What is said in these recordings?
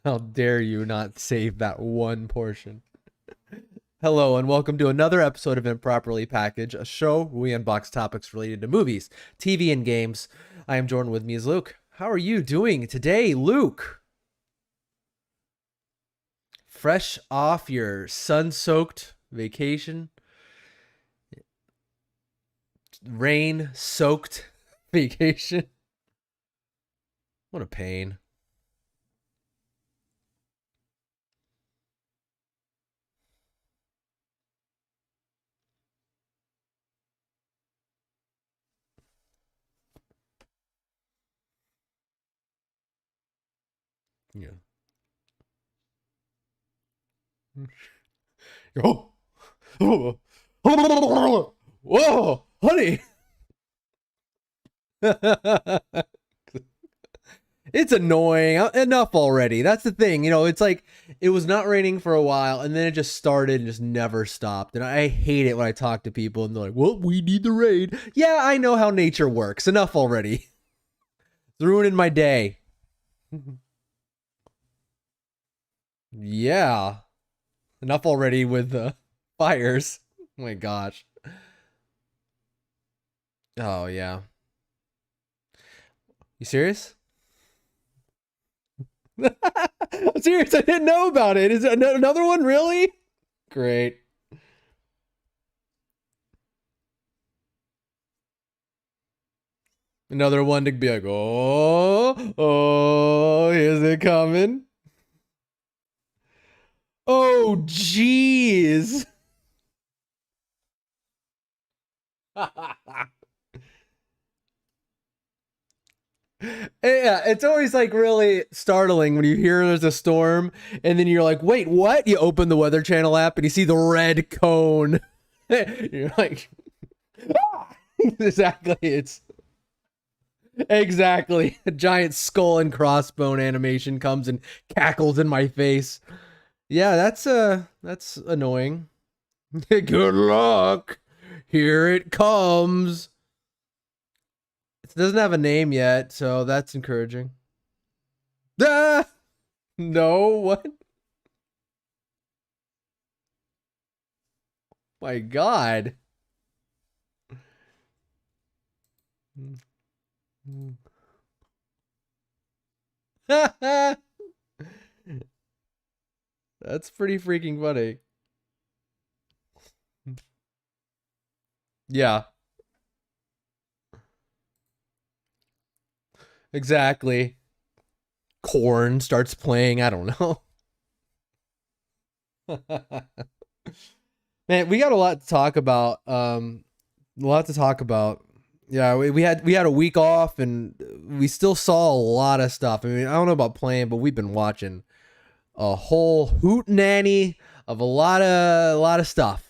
How dare you not save that one portion? Hello, and welcome to another episode of Improperly Packaged, a show where we unbox topics related to movies, TV, and games. I am Jordan. With me is Luke. How are you doing today, Luke? Fresh off your sun-soaked vacation, rain-soaked vacation. What a pain. Yeah. Oh, oh, whoa, honey. It's annoying. Enough already. That's the thing. It's like it was not raining for a while and then it just started and just never stopped. And I hate it when I talk to people and they're like, well, we need the rain. Yeah, I know how nature works. Enough already. It's ruining my day. Yeah. Enough already with the fires. Oh my gosh. Oh, yeah. You serious? I'm serious. I didn't know about it. Is it another one? Really? Great. Another one to be like, oh, is it coming? Oh, jeez. Yeah, it's always like really startling when you hear there's a storm and then you're like, wait, what? You open the Weather Channel app and you see the red cone. You're like, ah! Exactly. It's exactly a giant skull and crossbone animation comes and cackles in my face. Yeah, that's annoying. Good luck. Here it comes. It doesn't have a name yet, so that's encouraging. Ah! No, what? My God. That's pretty freaking funny. Yeah, exactly. Corn starts playing. I don't know. Man, we got a lot to talk about. A lot to talk about. Yeah, we had a week off and we still saw a lot of stuff. I mean, I don't know about playing, but we've been watching a whole hoot nanny of a lot of stuff.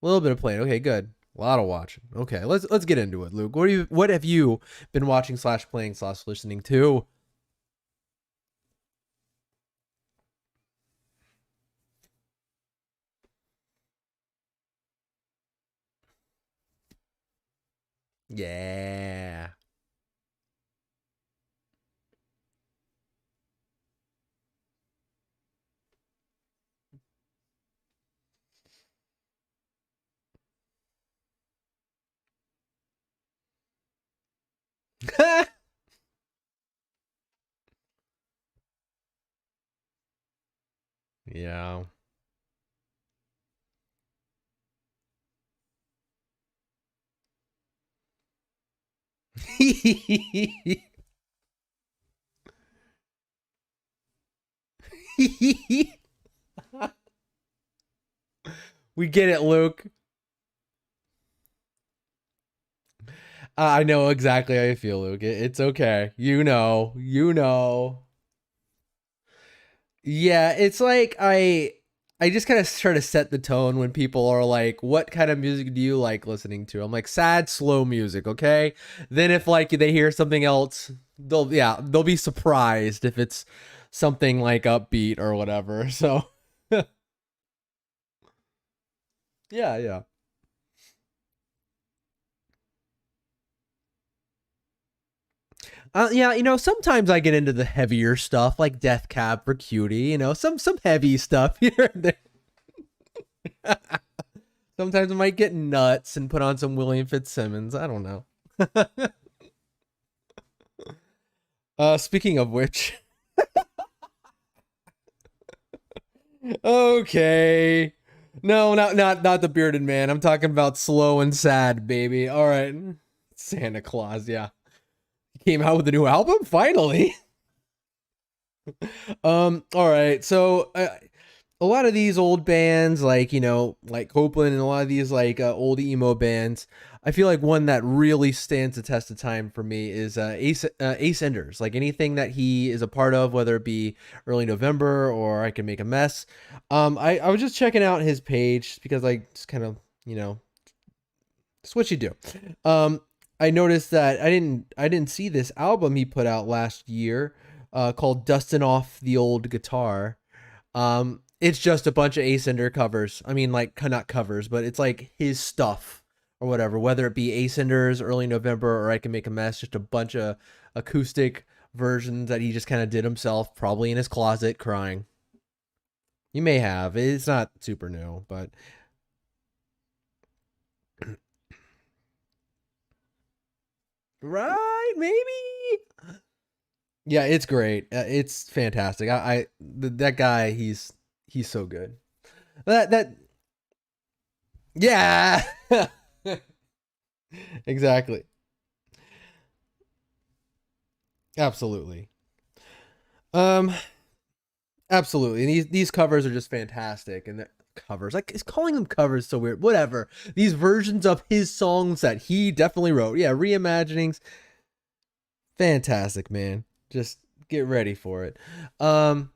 A little bit of playing. Okay, good. A lot of watching. Okay, let's get into it, Luke. What have you been watching slash playing slash listening to? Yeah. Yeah. We get it, Luke. I know exactly how you feel, Luke. It's okay. You know. You know. Yeah, it's like I just kind of try to set the tone when people are like, "What kind of music do you like listening to?" I'm like, "Sad, slow music." Okay. Then if like they hear something else, they'll be surprised if it's something like upbeat or whatever. So yeah, yeah. Yeah, sometimes I get into the heavier stuff like Death Cab for Cutie. Some heavy stuff here and there. Sometimes I might get nuts and put on some William Fitzsimmons. I don't know. Speaking of which, okay. No, not the bearded man. I'm talking about Slow and Sad, baby. All right. Santa Claus, yeah. He came out with a new album finally. All right. So, a lot of these old bands like like Copeland and a lot of these like old emo bands, I feel like one that really stands the test of time for me is Ace Enders. Like anything that he is a part of, whether it be Early November or I Can Make a Mess. I was just checking out his page because like just kind of it's what you do. um I noticed that I didn't see this album he put out last year, called Dustin' Off the Old Guitar. It's just a bunch of Ascender covers. I mean, like not covers, but it's like his stuff or whatever. Whether it be Ascenders, Early November, or I Can Make a Mess, just a bunch of acoustic versions that he just kind of did himself, probably in his closet, crying. You may have. It's not super new, but right, maybe. Yeah, it's great. It's fantastic. That guy, he's so good. That yeah. Exactly. Absolutely. Um, absolutely. And these covers are just fantastic. And the covers, like, is calling them covers so weird. Whatever. These versions of his songs that he definitely wrote. Yeah, reimaginings. Fantastic, man. Just get ready for it. Um,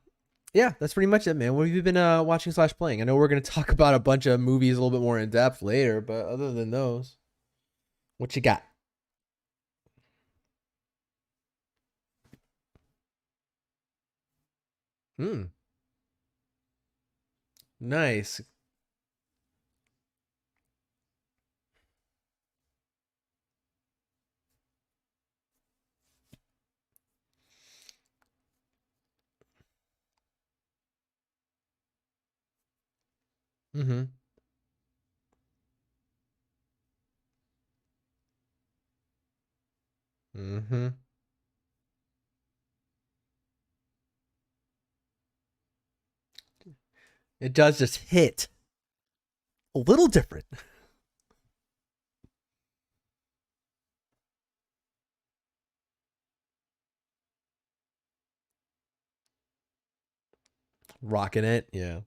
yeah, that's pretty much it, man. What have you been watching slash playing? I know we're gonna talk about a bunch of movies a little bit more in depth later, but other than those, what you got? Hmm. Nice. Mm-hmm. Mm-hmm. It does just hit a little different. Rocking it. Yeah.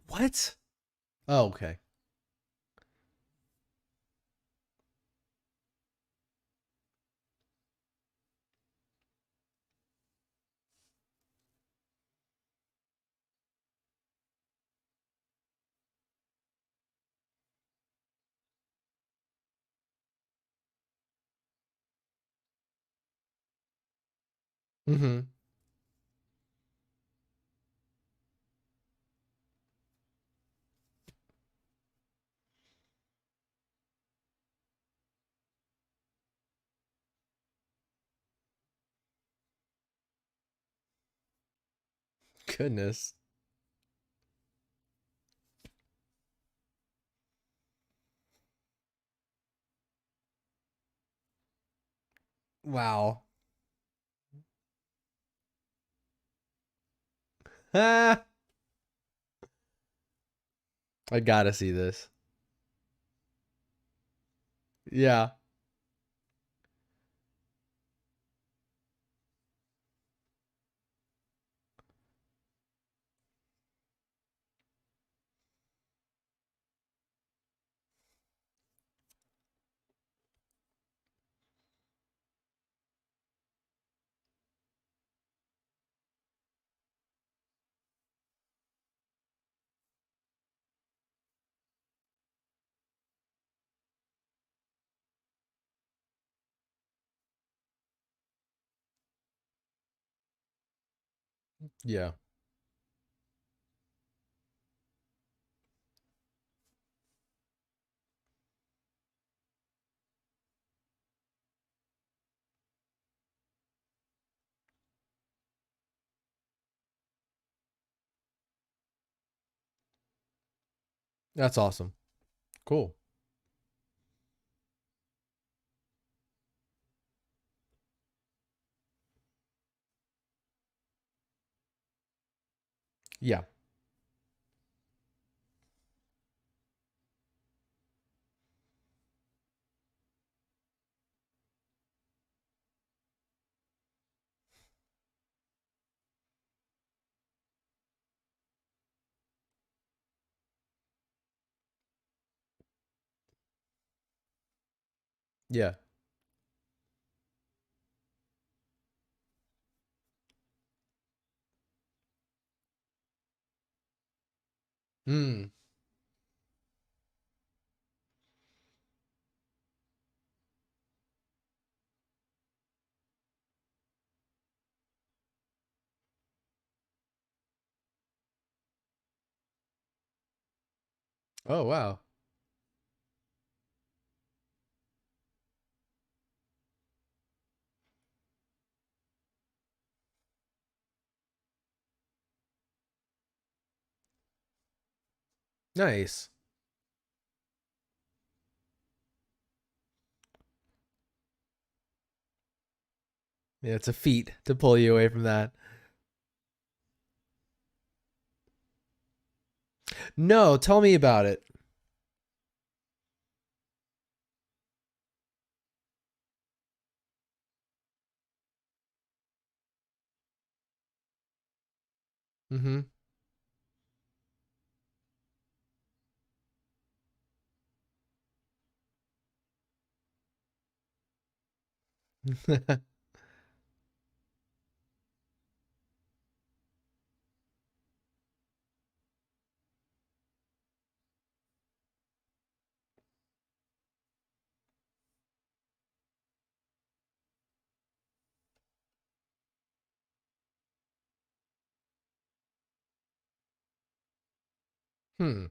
What? Oh, okay. Mm-hmm. Goodness. Wow. Ah, I gotta see this. Yeah. Yeah. That's awesome. Cool. Yeah. Yeah. Hmm. Oh wow. Nice. Yeah, it's a feat to pull you away from that. No, tell me about it. Mm-hmm. Hmm.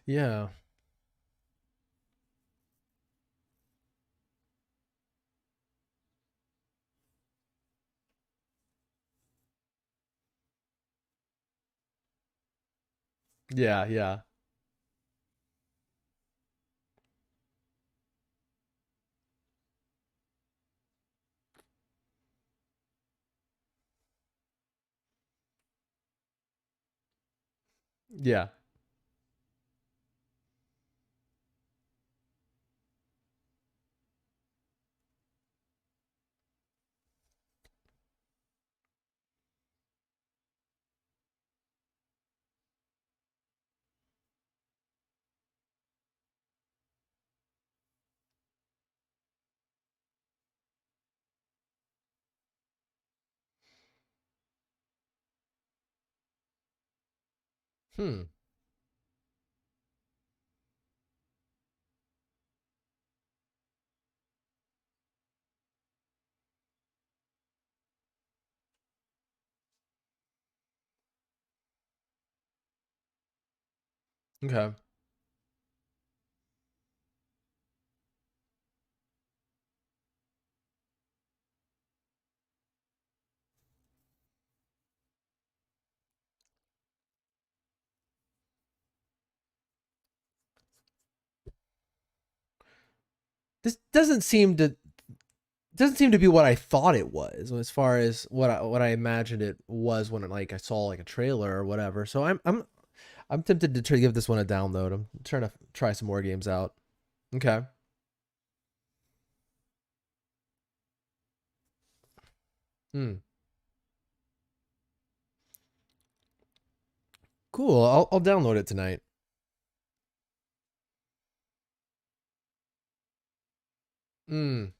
Yeah. Yeah, yeah. Yeah. Hmm. Okay. This doesn't seem to be what I thought it was as far as what I imagined it was when like I saw like a trailer or whatever. So I'm tempted to try to give this one a download. I'm trying to try some more games out. Okay. Hmm. Cool. I'll download it tonight. Hmm.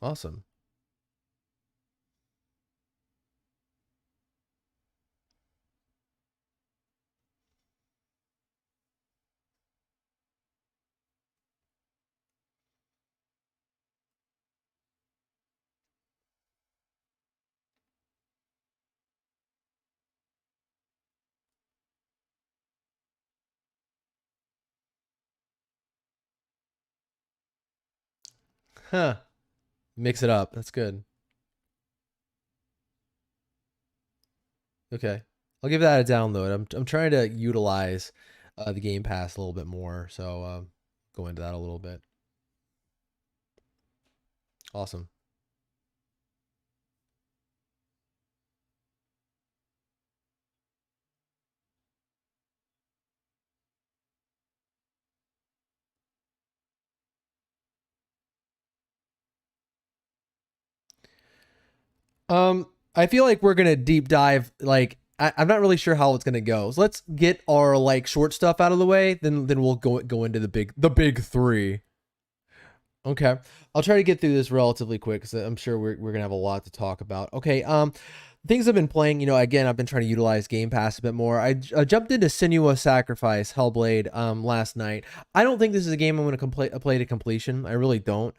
Awesome. Huh. Mix it up. That's good. Okay. I'll give that a download. I'm trying to utilize the Game Pass a little bit more, so go into that a little bit. Awesome. I feel like we're gonna deep dive. Like, I'm not really sure how it's gonna go. So let's get our like short stuff out of the way. Then we'll go into the big three. Okay, I'll try to get through this relatively quick because I'm sure we're gonna have a lot to talk about. Okay, things I've been playing. Again, I've been trying to utilize Game Pass a bit more. I jumped into Senua's Sacrifice Hellblade last night. I don't think this is a game I'm gonna play to completion. I really don't.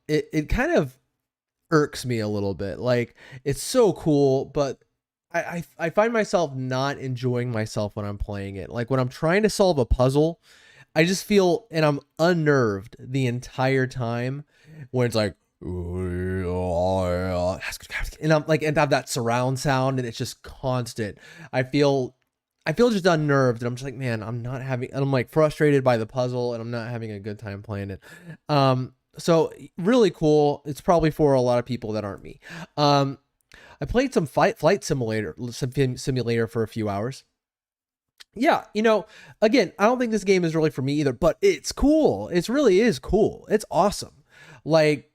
It kind of irks me a little bit. Like, it's so cool, but I find myself not enjoying myself when I'm playing it. Like, when I'm trying to solve a puzzle, I just feel, and I'm unnerved the entire time when it's like, and I'm like, and I have that surround sound, and it's just constant. I feel just unnerved, and I'm just like, man, I'm not having, and I'm like frustrated by the puzzle, and I'm not having a good time playing it. So really cool. It's probably for a lot of people that aren't me. I played some flight simulator for a few hours. Yeah, again, I don't think this game is really for me either, but it's cool. It really is cool. It's awesome. Like,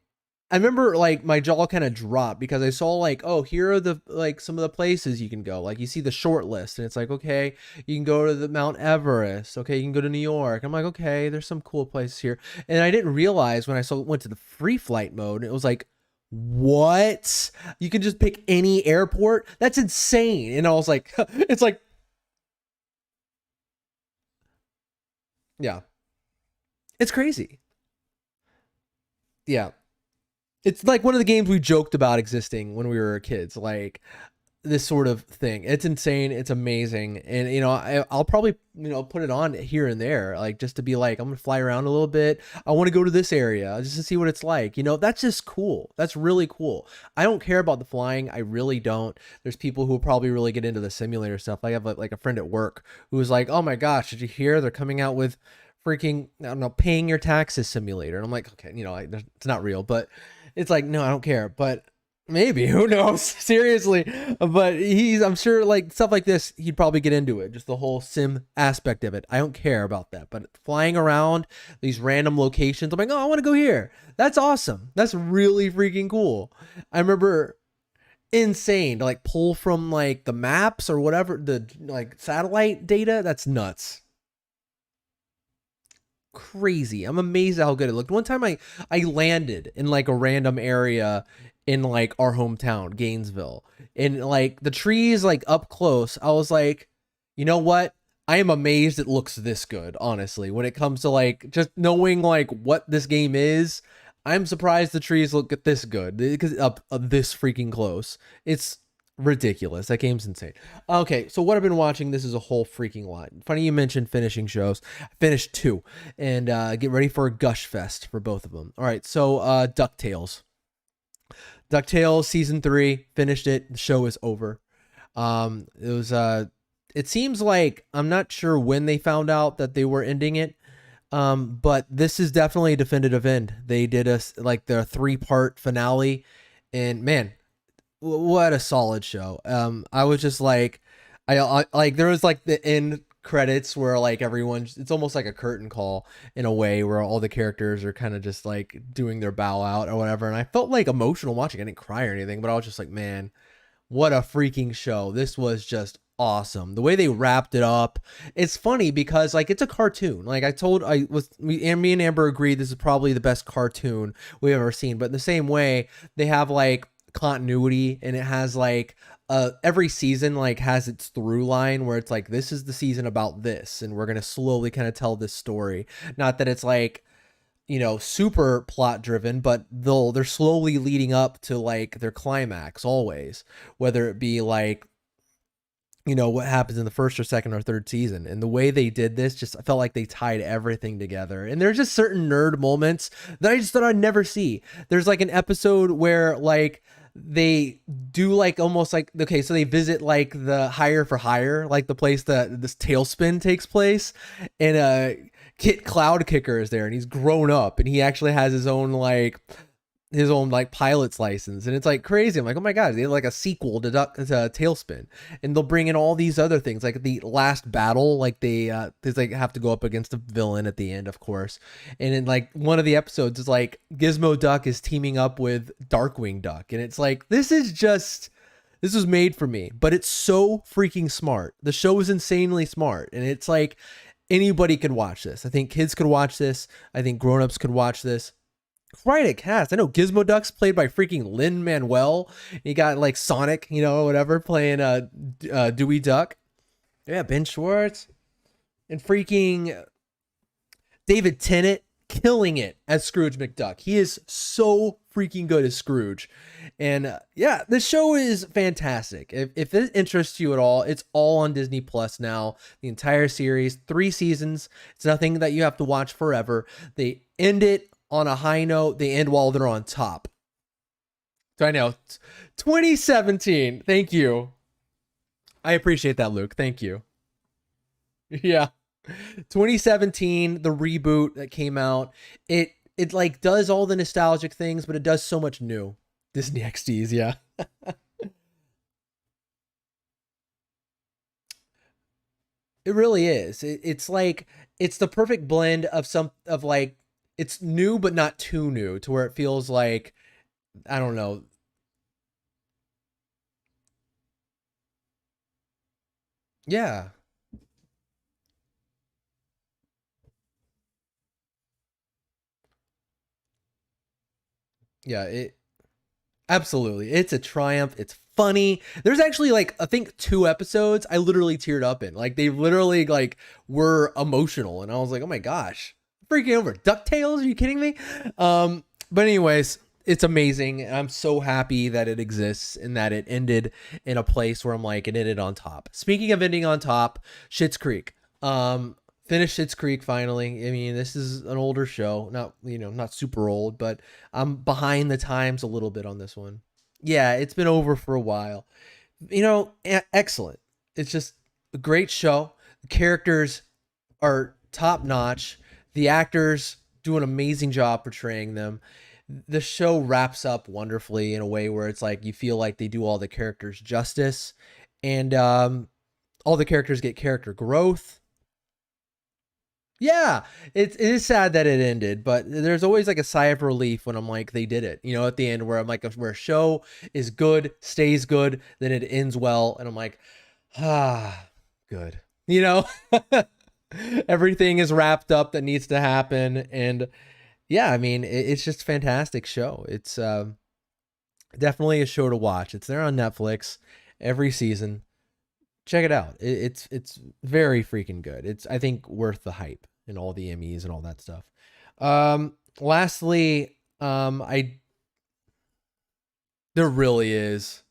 I remember like my jaw kind of dropped because I saw like, oh, here are the like some of the places you can go. Like, you see the short list and it's like, okay, you can go to the Mount Everest. Okay, you can go to New York. I'm like, okay, there's some cool places here. And I didn't realize when I went to the free flight mode, it was like, what? You can just pick any airport? That's insane. And I was like, it's like, yeah, it's crazy. Yeah. It's like one of the games we joked about existing when we were kids, like this sort of thing. It's insane. It's amazing. And, I'll probably, put it on here and there, like just to be like, I'm going to fly around a little bit. I want to go to this area just to see what it's like. That's just cool. That's really cool. I don't care about the flying. I really don't. There's people who will probably really get into the simulator stuff. I have like a friend at work who was like, oh my gosh, did you hear they're coming out with freaking, I don't know, paying your taxes simulator? And I'm like, okay, it's not real, but it's like, no, I don't care. But maybe, who knows? Seriously. But I'm sure like stuff like this, he'd probably get into it. Just the whole sim aspect of it. I don't care about that. But flying around these random locations, I'm like, oh, I want to go here. That's awesome. That's really freaking cool. I remember, insane to like pull from like the maps or whatever, the like satellite data. That's nuts. Crazy. I'm amazed at how good it looked. One time I landed in like a random area in like our hometown, Gainesville. And like the trees like up close, I was like, you know what? I am amazed it looks this good, honestly. When it comes to like just knowing like what this game is, I'm surprised the trees look this good because up this freaking close. It's ridiculous. That game's insane. Okay, so what I've been watching, this is a whole freaking lot. Funny you mentioned finishing shows. I finished two, and get ready for a gush fest for both of them. All right, so DuckTales. DuckTales season 3, finished it. The show is over. It was it seems like, I'm not sure when they found out that they were ending it. But this is definitely a definitive end. They did like their 3-part finale, and man, what a solid show. I was just like, I like, there was like the end credits where like it's almost like a curtain call in a way, where all the characters are kind of just like doing their bow out or whatever, and I felt like emotional watching. I didn't cry or anything, but I was just like, man, what a freaking show. This was just awesome. The way they wrapped it up, it's funny because like it's a cartoon. Like me and Amber agreed this is probably the best cartoon we've ever seen. But in the same way, they have like continuity, and it has like every season like has its through line where it's like this is the season about this, and we're gonna slowly kind of tell this story. Not that it's like, you know, super plot driven, but they're slowly leading up to like their climax always, whether it be like, you know, what happens in the first or second or third season. And the way they did this, just I felt like they tied everything together. And there's just certain nerd moments that I just thought I'd never see. There's like an episode where like they do like almost like, okay, so they visit like the Hire for Hire, like the place that this Tailspin takes place, and Kit Cloudkicker is there, and he's grown up, and he actually has his own like pilot's license, and it's like crazy. I'm like, oh my god, they have like a sequel to Tailspin, and they'll bring in all these other things, like the last battle, like they like have to go up against a villain at the end, of course. And in like one of the episodes is like Gizmo Duck is teaming up with Darkwing Duck, and it's like this was made for me, but it's so freaking smart. The show is insanely smart, and it's like anybody could watch this. I think kids could watch this. I think grown-ups could watch this. Quite a cast. I know Gizmo Duck's played by freaking Lin-Manuel. You got like Sonic, you know, whatever, playing Dewey Duck. Yeah, Ben Schwartz. And freaking David Tennant killing it as Scrooge McDuck. He is so freaking good as Scrooge. And yeah, the show is fantastic. If it interests you at all, it's all on Disney Plus now. The entire series, 3 seasons. It's nothing that you have to watch forever. They end it on a high note. They end while they're on top. So I know 2017. Thank you. I appreciate that, Luke. Thank you. Yeah. 2017, the reboot that came out. It like does all the nostalgic things, but it does so much new. Disney XDs, yeah. It really is. It's like it's the perfect blend of like it's new but not too new to where it feels like, I don't know. Yeah. Yeah, it absolutely. It's a triumph. It's funny. There's actually like I think 2 episodes I literally teared up in. Like they literally like were emotional, and I was like, "Oh my gosh. Freaking over DuckTales? Are you kidding me?" But anyways, it's amazing. I'm so happy that it exists and that it ended in a place where I'm like it ended on top. Speaking of ending on top, Schitt's Creek. Finished Schitt's Creek finally. I mean, this is an older show, not, you know, not super old, but I'm behind the times a little bit on this one. Yeah, it's been over for a while. You know, excellent. It's just a great show. The characters are top notch. The actors do an amazing job portraying them. The show wraps up wonderfully in a way where it's like you feel like they do all the characters justice, and all the characters get character growth. Yeah, it is sad that it ended, but there's always like a sigh of relief when I'm like, they did it. You know, at the end where I'm like, where a show is good, stays good, then it ends well, and I'm like, ah, good. You know, everything is wrapped up that needs to happen, and yeah, I mean, it's just a fantastic show. It's definitely a show to watch. It's there on Netflix every season. Check it out. It's very freaking good. It's I think worth the hype and all the Emmys and all that stuff. Lastly, I there really is.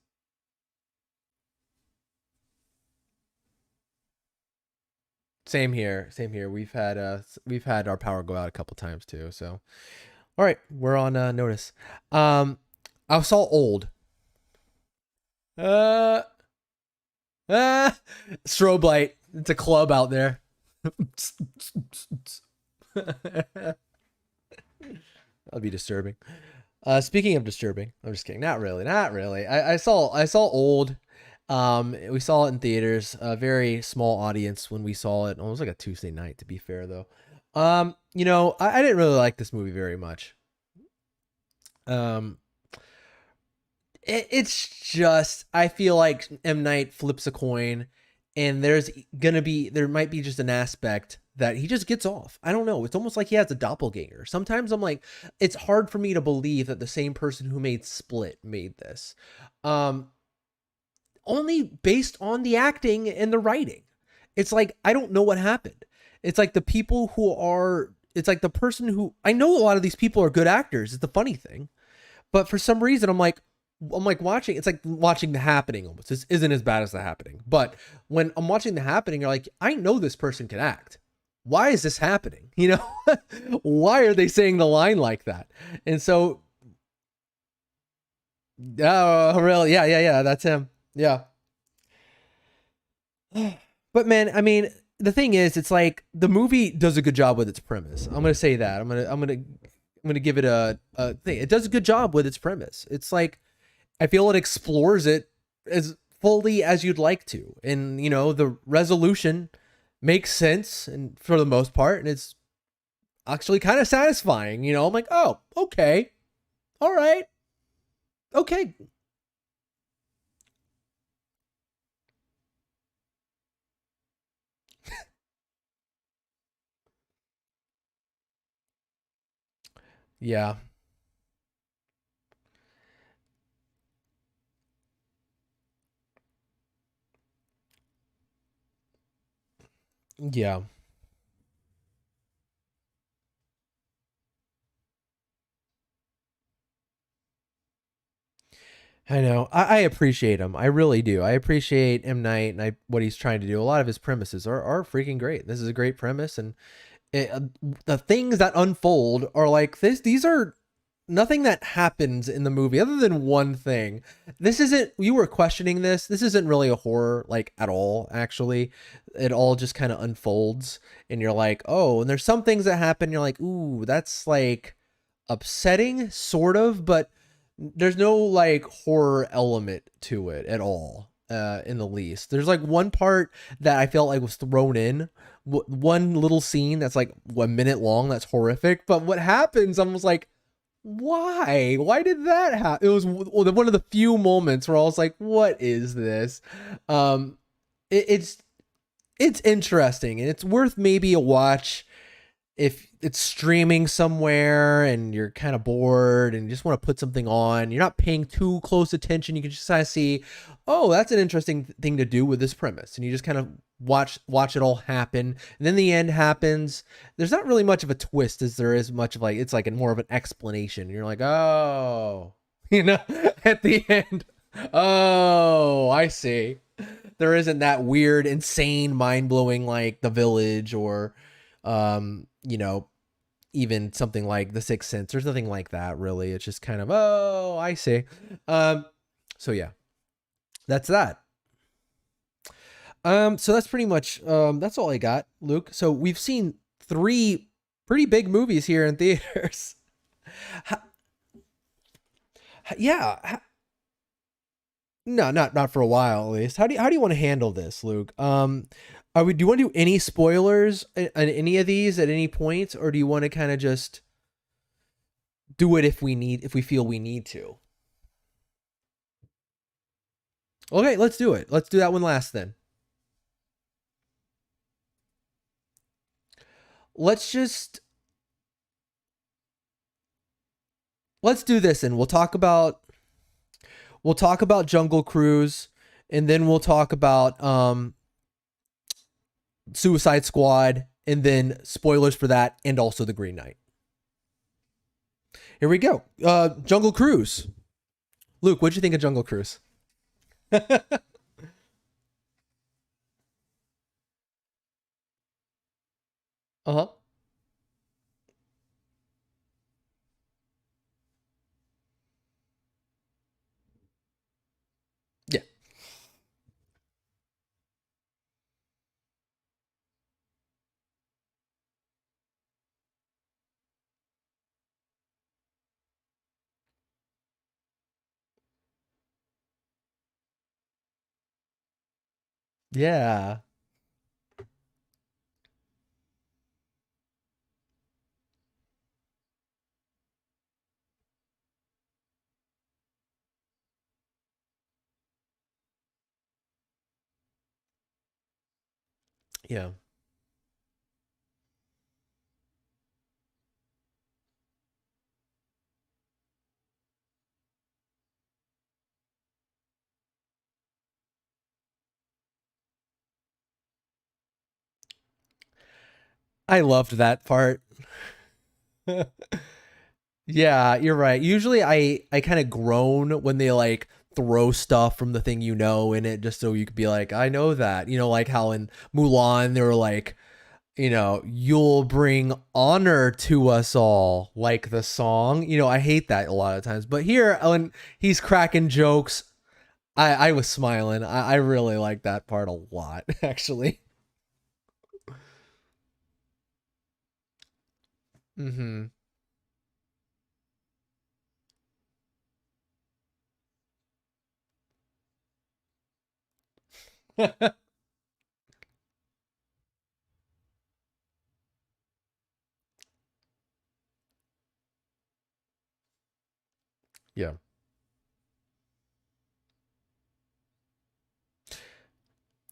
Same here. Same here. We've had our power go out a couple times too. So, all right, we're on notice. I saw Old. Uh, Strobe light. It's a club out there. That'll be disturbing. Speaking of disturbing, I'm just kidding. Not really. Not really. I saw Old. We saw it in theaters. A very small audience when we saw it. It was like a Tuesday night, to be fair, though. You know, I didn't really like this movie very much. Um, it's just I feel like M. Night flips a coin and there might be just an aspect that he just gets off. I don't know. It's almost like he has a doppelganger. Sometimes I'm like, it's hard for me to believe that the same person who made Split made this. Um, Only based on the acting and the writing. It's like I don't know what happened. It's like the people who are it's like the person who I know a lot of these people are good actors. It's the funny thing. But for some reason I'm like watching it's like watching The Happening almost. This isn't as bad as The Happening. But when I'm watching The Happening, you're like, I know this person can act. Why is this happening? You know? Why are they saying the line like that? And so oh really? Yeah, yeah, yeah. That's him. Yeah. But man, I mean, the thing is, it's like the movie does a good job with its premise. I'm gonna say that. I'm gonna give it a thing. It does a good job with its premise. It's like I feel it explores it as fully as you'd like to, and you know the resolution makes sense, and for the most part, and it's actually kind of satisfying. You know, I'm like, oh, okay, all right, okay, yeah, yeah. I know. I appreciate him. I really do. I appreciate M Night and what he's trying to do. A lot of his premises are freaking great. This is a great premise, and the things that unfold are like this. These are nothing that happens in the movie other than one thing. This isn't. You were questioning this. This isn't really a horror like at all. Actually, it all just kind of unfolds, and you're like, oh. And there's some things that happen. You're like, ooh, that's like upsetting, sort of, but there's no like horror element to it at all in the least. There's like one part that I felt like was thrown in, one little scene that's like 1 minute long that's horrific, but what happens I was like, why did that happen? It was one of the few moments where I was like, what is this? um it's interesting, and it's worth maybe a watch if it's streaming somewhere and you're kind of bored and you just want to put something on. You're not paying too close attention. You can just kind of see, oh, that's an interesting thing to do with this premise, and you just kind of watch it all happen. And then the end happens. There's not really much of a twist as there is much of like it's like more of an explanation. You're like, oh, you know, at the end, oh, I see. There isn't that weird, insane, mind blowing like The Village or you know, even something like The Sixth Sense. There's nothing like that really. It's just kind of, oh, I see. Um, so yeah, that's that. So that's pretty much that's all I got, Luke. So we've seen three pretty big movies here in theaters. Ha- yeah, no, not for a while at least. How do you want to handle this, Luke? Do you want to do any spoilers on any of these at any point, or do you want to kind of just do it if we feel we need to? Okay, let's do it. Let's do that one last then. Let's just let's do this and we'll talk about Jungle Cruise, and then we'll talk about Suicide Squad, and then spoilers for that, and also The Green Knight. Here we go. Jungle Cruise. Luke, what'd you think of Jungle Cruise? Uh-huh. Yeah. Yeah. Yeah. I loved that part. Yeah, you're right. Usually I kind of groan when they like throw stuff from the thing in it just so you could be like, I know that. Like how in Mulan they were like, you'll bring honor to us all, like the song. I hate that a lot of times. But here when he's cracking jokes, I was smiling. I really like that part a lot, actually. Mm-hmm. Yeah.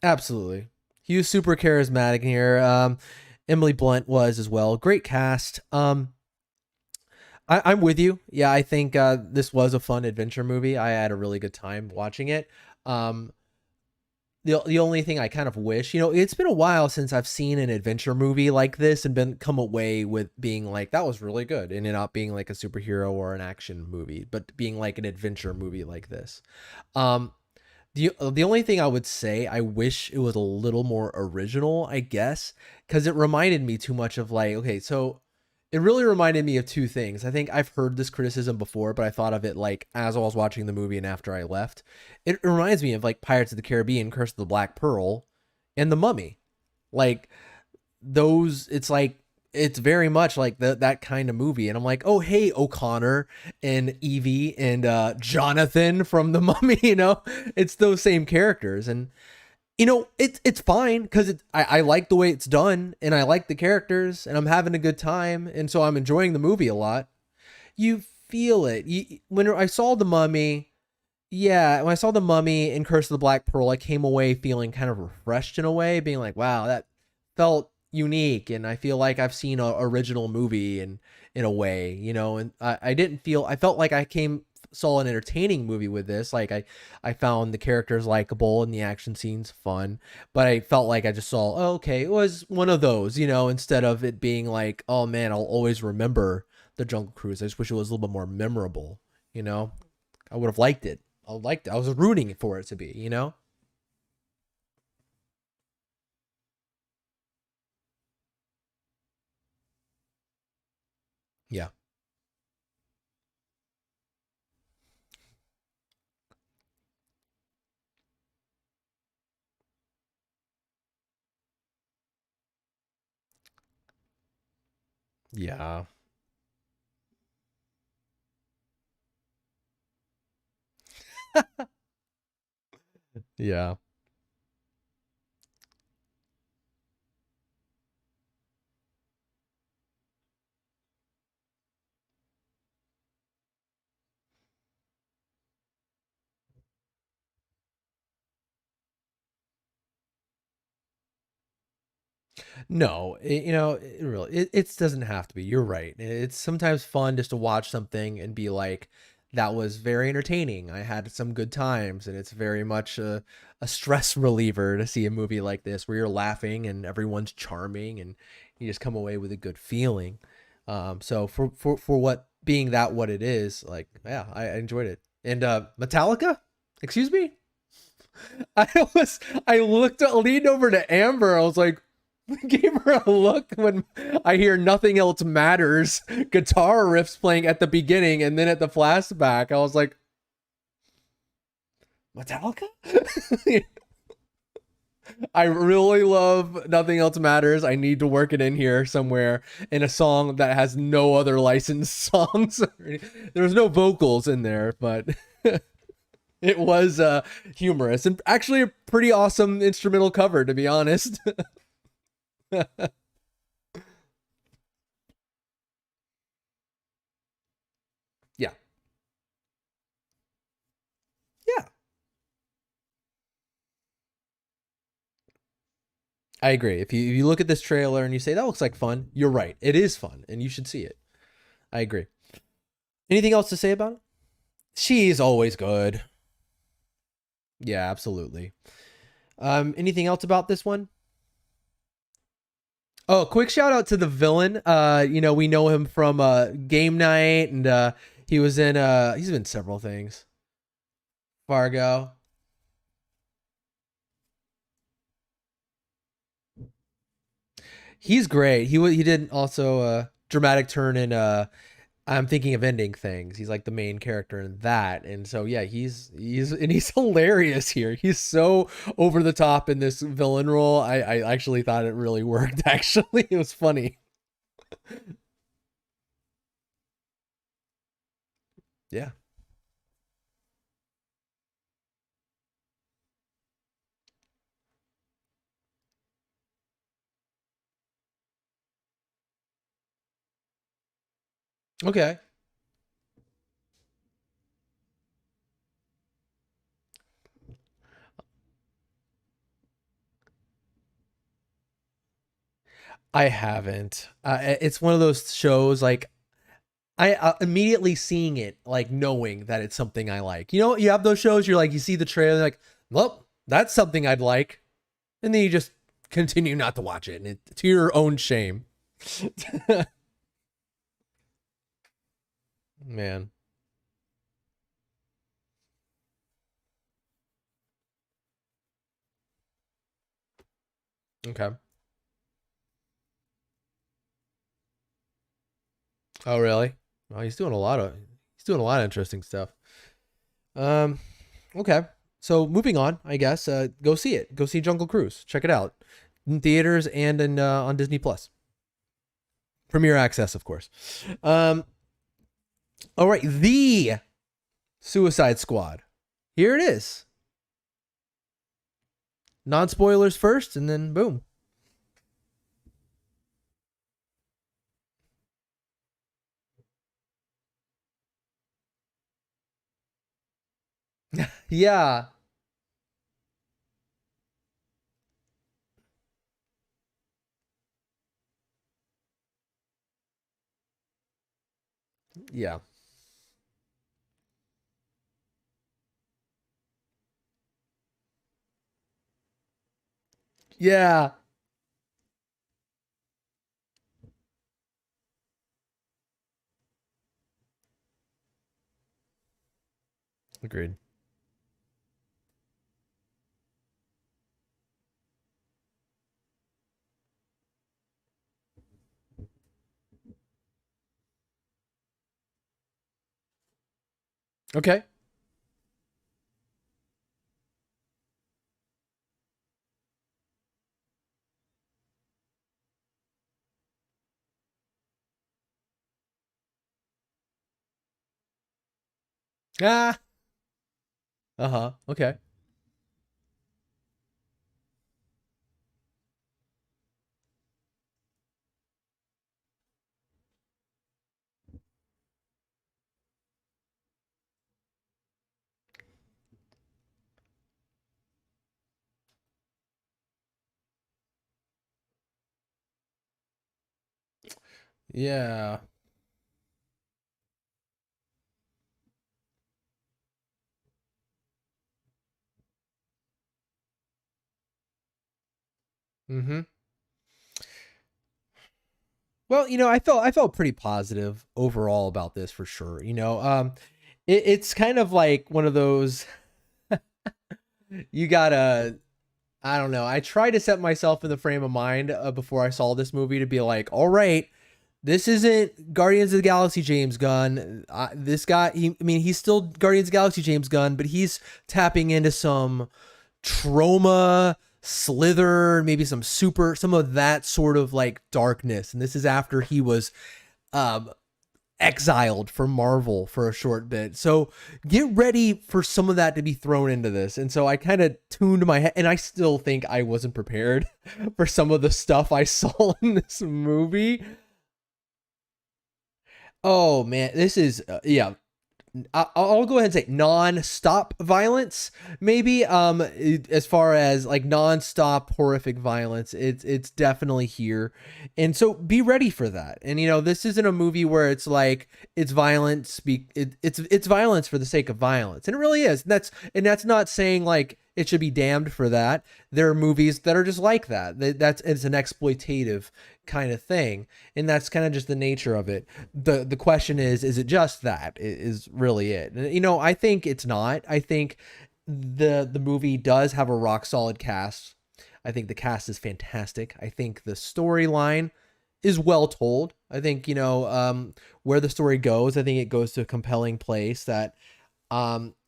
Absolutely. He was super charismatic here. Emily Blunt was as well. Great cast. I'm with you. Yeah, I think this was a fun adventure movie. I had a really good time watching it. Um, the only thing I kind of wish, it's been a while since I've seen an adventure movie like this and been come away with being like that was really good, and it not being like a superhero or an action movie, but being like an adventure movie like this. Um, the only thing I would say, I wish it was a little more original, I guess, because it reminded me too much of like, okay, so it really reminded me of two things. I think I've heard this criticism before, but I thought of it like as I was watching the movie and after I left. It reminds me of like Pirates of the Caribbean, Curse of the Black Pearl, and The Mummy. Like those, it's very much like that kind of movie. And I'm like, oh hey, O'Connor and Evie and Jonathan from The Mummy. It's those same characters. And it's fine because I like the way it's done and I like the characters and I'm having a good time, and so I'm enjoying the movie a lot. You feel it. When I saw The Mummy, yeah, when I saw The Mummy and Curse of the Black Pearl, I came away feeling kind of refreshed in a way, being like, wow, that felt unique, and I feel like I've seen a original movie in a way, and I didn't feel, I felt like I came saw an entertaining movie with this. Like I found the characters likable and the action scenes fun, but I felt like I just saw, oh, okay, it was one of those, instead of it being like, oh man, I'll always remember the Jungle Cruise. I just wish it was a little bit more memorable, you know? I would have liked it. I liked it. I was rooting for it to be. Yeah. Yeah. Yeah. No, it really it doesn't have to be. You're right. It's sometimes fun just to watch something and be like, that was very entertaining. I had some good times, and it's very much a stress reliever to see a movie like this where you're laughing and everyone's charming and you just come away with a good feeling. So for what being that what it is, like, yeah, I enjoyed it. And Metallica, excuse me. I leaned over to Amber. I was like, gave her a look when I hear Nothing Else Matters guitar riffs playing at the beginning and then at the flashback. I was like, Metallica? I really love Nothing Else Matters. I need to work it in here somewhere in a song that has no other licensed songs. There's no vocals in there, but it was humorous and actually a pretty awesome instrumental cover, to be honest. Yeah. Yeah. I agree. If you look at this trailer and you say that looks like fun, you're right. It is fun, and you should see it. I agree. Anything else to say about it? She's always good. Yeah, absolutely. Anything else about this one? Oh, quick shout out to the villain. We know him from Game Night, and he's been several things. Fargo. He's great. He did also a dramatic turn in I'm thinking of ending things. He's like the main character in that. And so yeah, he's hilarious here. He's so over the top in this villain role. I actually thought it really worked actually. It was funny. Yeah. Okay. I haven't. It's one of those shows like I immediately seeing it, like knowing that it's something I like. You know, you have those shows. You're like, you see the trailer, like, well, that's something I'd like, and then you just continue not to watch it, and to your own shame. Man. Okay. Oh, really? Well, he's doing a lot of interesting stuff. Um. Okay. So moving on, I guess. Go see it. Go see Jungle Cruise. Check it out in theaters and in on Disney Plus. Premiere access, of course. Um. All right. The Suicide Squad. Here it is. Non spoilers first, and then boom. Yeah. Yeah. Yeah. Agreed. Okay. Ah. Uh huh. Okay. Yeah. Mm-hmm. Well, I felt pretty positive overall about this for sure. It's kind of like one of those you gotta I don't know. I try to set myself in the frame of mind before I saw this movie to be like, all right, this isn't Guardians of the Galaxy James Gunn. This guy, he's still Guardians of the Galaxy James Gunn, but he's tapping into some trauma, slither, maybe some of that sort of like darkness. And this is after he was um, exiled from Marvel for a short bit. So get ready for some of that to be thrown into this. And so I kind of tuned my head, and I still think I wasn't prepared for some of the stuff I saw in this movie. Oh man, this is yeah. I'll go ahead and say non-stop violence, maybe. As far as like non-stop horrific violence, it's definitely here, and so be ready for that. And this isn't a movie where it's like it's violence, it's violence for the sake of violence, and it really is. And that's not saying like it should be damned for that. There are movies that are just like that. That's it's an exploitative kind of thing, and that's kind of just the nature of it. The question is it just that is really it? And, I think it's not. I think the movie does have a rock solid cast. I think the cast is fantastic. I think the storyline is well told. I think where the story goes, I think it goes to a compelling place that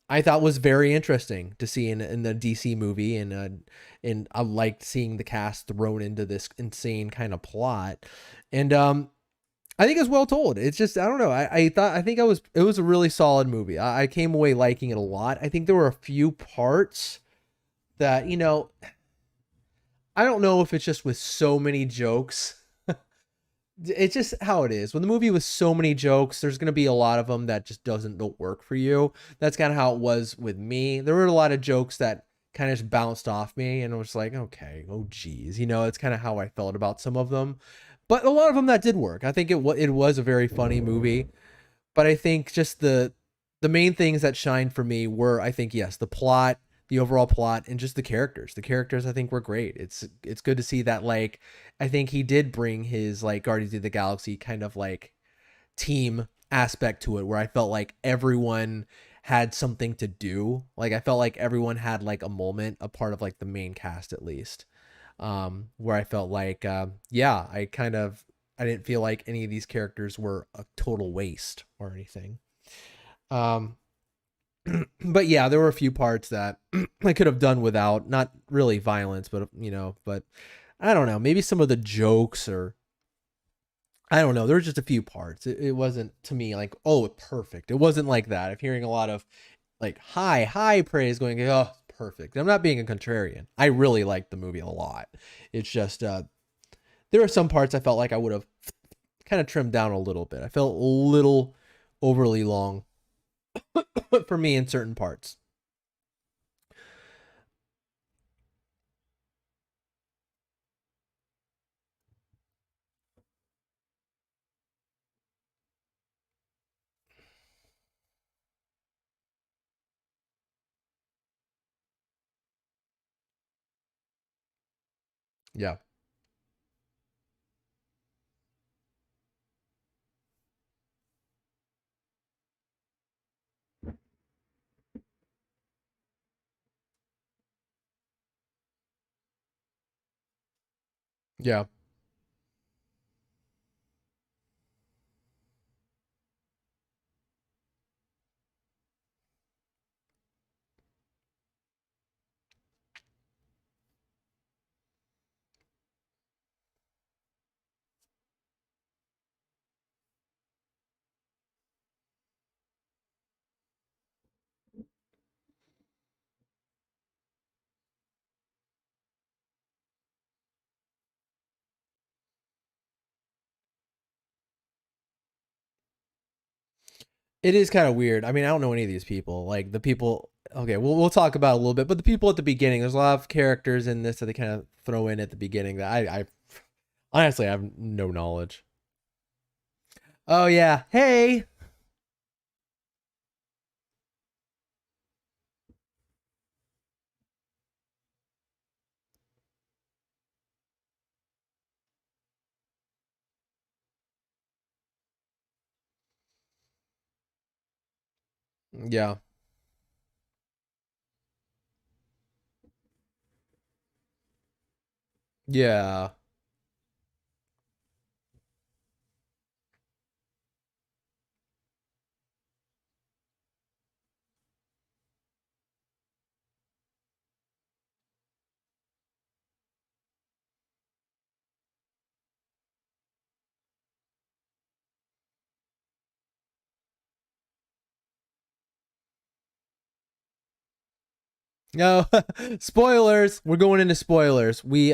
I thought was very interesting to see in the DC movie, and I liked seeing the cast thrown into this insane kind of plot, and I think it's well told. It's just I don't know. I think it was a really solid movie. I came away liking it a lot. I think there were a few parts that I don't know if it's just with so many jokes. It's just how it is. When the movie with so many jokes, there's going to be a lot of them that just don't work for you. That's kind of how it was with me. There were a lot of jokes that kind of just bounced off me, and I was like, okay, oh geez, it's kind of how I felt about some of them. But a lot of them that did work. I think it was a very funny movie, but I think just the main things that shined for me were, I think, yes, the plot, the overall plot, and just the characters. The characters I think were great. It's good to see that, like, I think he did bring his like Guardians of the Galaxy kind of like team aspect to it, where I felt like everyone had something to do. Like I felt like everyone had like a moment, a part of like the main cast at least. Where I felt like yeah, I didn't feel like any of these characters were a total waste or anything. Um, but yeah, there were a few parts that I could have done without. Not really violence, but but I don't know. Maybe some of the jokes, or I don't know. There were just a few parts. It wasn't to me like, oh, perfect. It wasn't like that. I'm hearing a lot of like high praise going, oh, perfect. I'm not being a contrarian. I really liked the movie a lot. It's just there are some parts I felt like I would have kind of trimmed down a little bit. I felt a little overly long for me in certain parts. Yeah. Yeah. It is kind of weird. I mean, I don't know any of these people. Like the people. Okay, we'll talk about it a little bit. But the people at the beginning, there's a lot of characters in this that they kind of throw in at the beginning that I honestly have no knowledge. Oh yeah. Hey. Yeah. Yeah. No. Spoilers. We're going into spoilers. We